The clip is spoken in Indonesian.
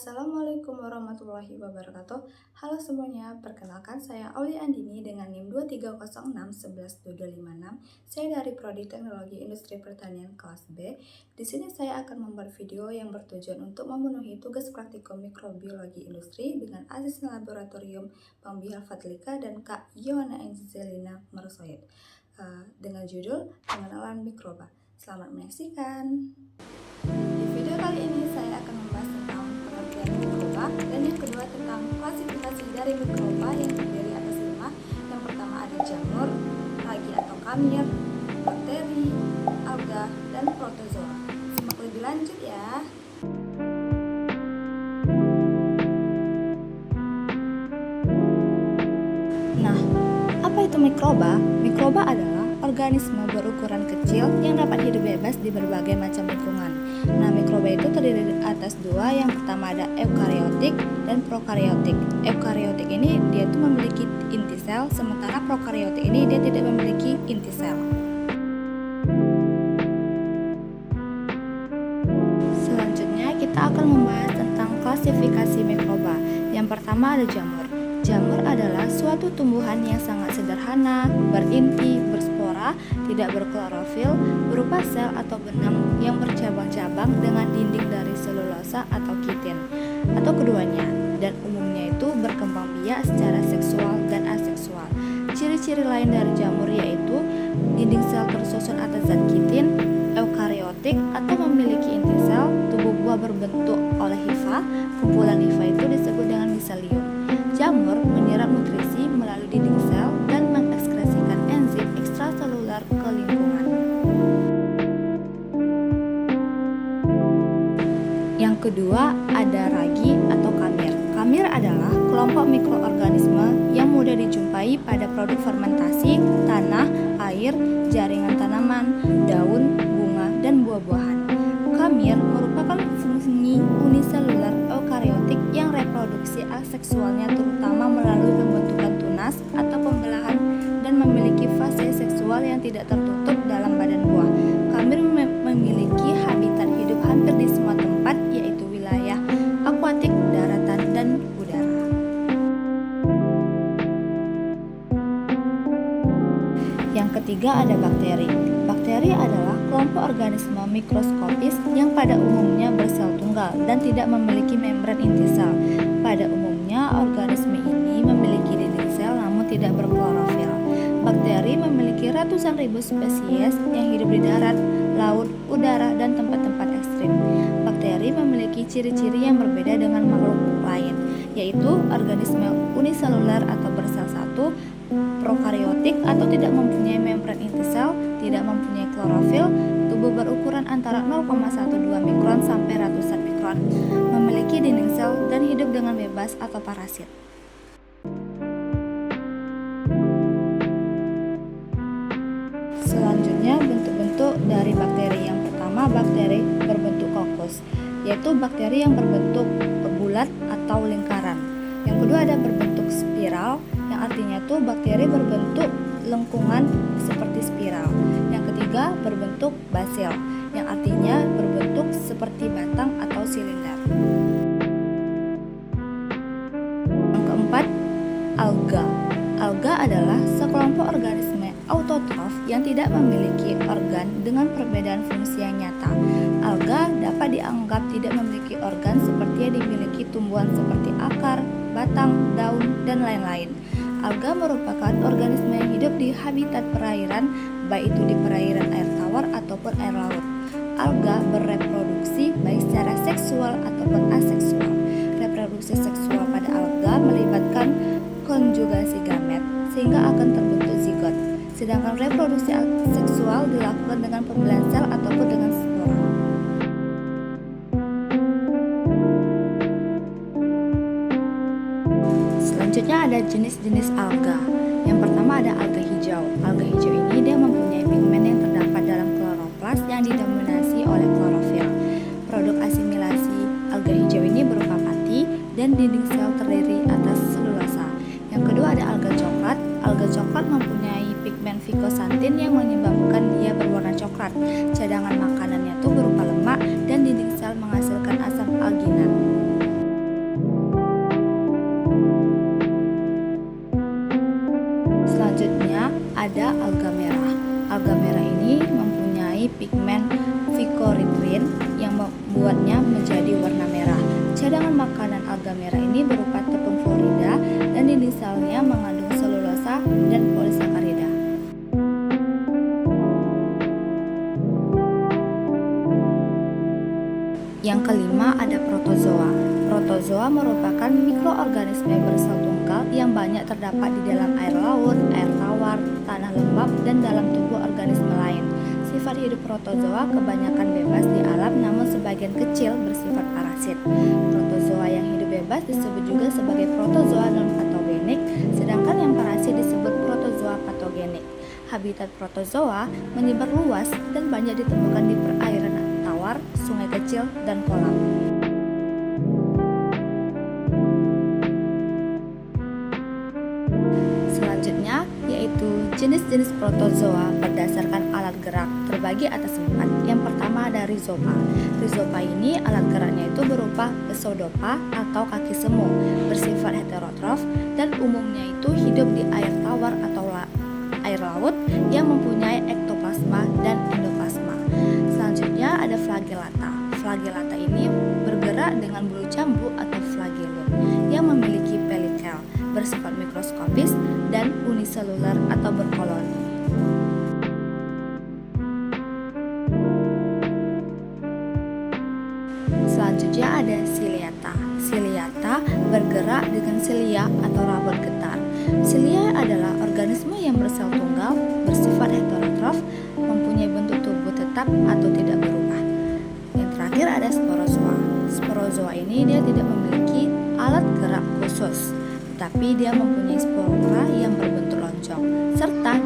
Assalamualaikum warahmatullahi wabarakatuh. Halo semuanya, perkenalkan saya Aulia Andini dengan NIM 230611256. Saya dari Prodi Teknologi Industri Pertanian kelas B. Di sini saya akan membuat video yang bertujuan untuk memenuhi tugas praktikum mikrobiologi industri dengan asisten laboratorium Bang Bihal Fadlika dan Kak Yohana Angelina Mersoid dengan judul Pengenalan Mikroba. Selamat menyaksikan. Di video kali ini saya akan membahas tentang pengertian mikroba dan yang kedua tentang klasifikasi dari mikroba yang terdiri atas 5. Yang pertama ada jamur, ragi atau kamir, bakteri, alga, dan protozoa. Simak lebih lanjut ya. Nah, apa itu mikroba? Mikroba adalah organisme berukuran kecil yang dapat hidup bebas di berbagai macam lingkungan. Nah, mikroba itu terdiri atas 2. Yang pertama ada eukariotik dan prokariotik. Eukariotik ini dia itu memiliki inti sel, sementara prokariotik ini dia tidak memiliki inti sel. Selanjutnya kita akan membahas tentang klasifikasi mikroba. Yang pertama ada jamur. Jamur adalah suatu tumbuhan yang sangat sederhana, berinti, berspora, tidak berklorofil, berupa sel atau benang yang bercabang-cabang dengan dinding dari selulosa atau kitin, atau keduanya, dan umumnya itu berkembang biak secara seksual dan aseksual. Ciri-ciri lain dari jamur yaitu dinding sel tersusun atas zat kitin, eukariotik atau memiliki inti sel, tubuh buah berbentuk oleh hifa, kumpulan hifa itu disebut dengan miselium. Jamur menyerap nutrisi melalui dinding sel dan mengekskresikan enzim ekstraseluler ke lingkungan. Yang kedua ada ragi atau kamir. Kamir adalah kelompok mikroorganisme yang mudah dijumpai pada produk fermentasi, tanah, air, jaringan tanaman, daun, bunga, dan buah-buahan. Kamir merupakan fungsi uniseluler eukariotik yang reproduksi aseksualnya terutama melalui pembentukan tunas atau pembelahan dan memiliki fase seksual yang tidak tertutup dalam badan buah. Kamir memiliki habitat hidup hampir di semua tempat, yaitu wilayah akuatik, daratan, dan udara. Yang ketiga ada bakteri. Bakteri adalah kelompok organisme mikroskopis yang pada umumnya bersel tunggal dan tidak memiliki membran inti sel. Pada umumnya organisme ini memiliki dinding sel namun tidak berklorofil. Bakteri memiliki ratusan ribu spesies yang hidup di darat, laut, udara, dan tempat-tempat ekstrim. Bakteri memiliki ciri-ciri yang berbeda dengan makhluk lain, yaitu organisme uniseluler atau bersel satu, prokariotik atau tidak mempunyai membran inti sel, tidak mempunyai klorofil, tubuh berukuran antara 0,12 mikron sampai ratusan mikron, memiliki dinding sel dan hidup dengan bebas atau parasit. Selanjutnya bentuk-bentuk dari bakteri. Yang pertama bakteri berbentuk kokus, yaitu bakteri yang berbentuk bulat atau lingkaran. Yang kedua ada berbentuk spiral, yang artinya itu bakteri berbentuk lengkungan seperti spiral. Yang ketiga berbentuk basil, yang artinya berbentuk seperti batang atau silinder. Yang keempat, alga. Alga adalah sekelompok organisme autotrof yang tidak memiliki organ dengan perbedaan fungsi yang nyata. Alga dapat dianggap tidak memiliki organ seperti yang dimiliki tumbuhan seperti akar, batang, daun, dan lain-lain. Alga merupakan organisme yang hidup di habitat perairan, baik itu di perairan air tawar ataupun air laut. Alga bereproduksi baik secara seksual ataupun aseksual. Reproduksi seksual pada alga melibatkan konjugasi gamet sehingga akan terbentuk zigot. Sedangkan reproduksi seksual dilakukan dengan pembelahan sel ataupun dengan spora. Selanjutnya ada jenis-jenis alga. Yang pertama ada alga hijau. Alga hijau ini dia mempunyai pigmen yang terdapat dalam kloroplas yang didominasi oleh klorofil. Produk asimilasi alga hijau ini berupa pati dan dinding sel terdiri atas selulosa. Yang kedua ada alga coklat. Alga coklat mempunyai pigmen fikosantin yang menyebabkan dia berwarna coklat. Cadangan makanannya itu berupa lemak dan dinding sel menghasilkan asam alginat. logam merah ini berupa tepung fluorida dan dinding selnya mengandung selulosa dan polisakarida. Yang kelima ada protozoa. Protozoa merupakan mikroorganisme bersel tunggal yang banyak terdapat di dalam air laut, air tawar, tanah lembab, dan dalam tubuh organisme lain. Sifat hidup protozoa kebanyakan bebas di alam, namun sebagian kecil bersifat parasit. Protozoa yang hidup bebas disebut juga sebagai protozoa non-patogenik, sedangkan yang parasit disebut protozoa patogenik. Habitat protozoa menyebar luas dan banyak ditemukan di perairan tawar, sungai kecil, dan kolam. Selanjutnya yaitu jenis-jenis protozoa berdasarkan alat gerak terbagi atas 4. Yang pertama ada rhizopa. Rhizopa ini alat geraknya itu berupa pseudopa atau kaki semu, bersifat heterotrof dan umumnya itu hidup di air tawar atau air laut yang mempunyai ektoplasma dan endoplasma. Selanjutnya ada flagellata. Flagellata ini bergerak dengan bulu jambu atau flagellum yang memiliki pelikel, bersifat mikroskopis dan uniseluler atau berkoloni. Selanjutnya ada ciliata. Ciliata bergerak dengan silia atau rambut getar. Silia adalah organisme yang bersel tunggal, bersifat heterotrof, mempunyai bentuk tubuh tetap atau tidak berubah. Yang terakhir ada sporozoa. Sporozoa ini dia tidak memiliki alat gerak khusus, tapi dia mempunyai spora yang berbentuk lonjong serta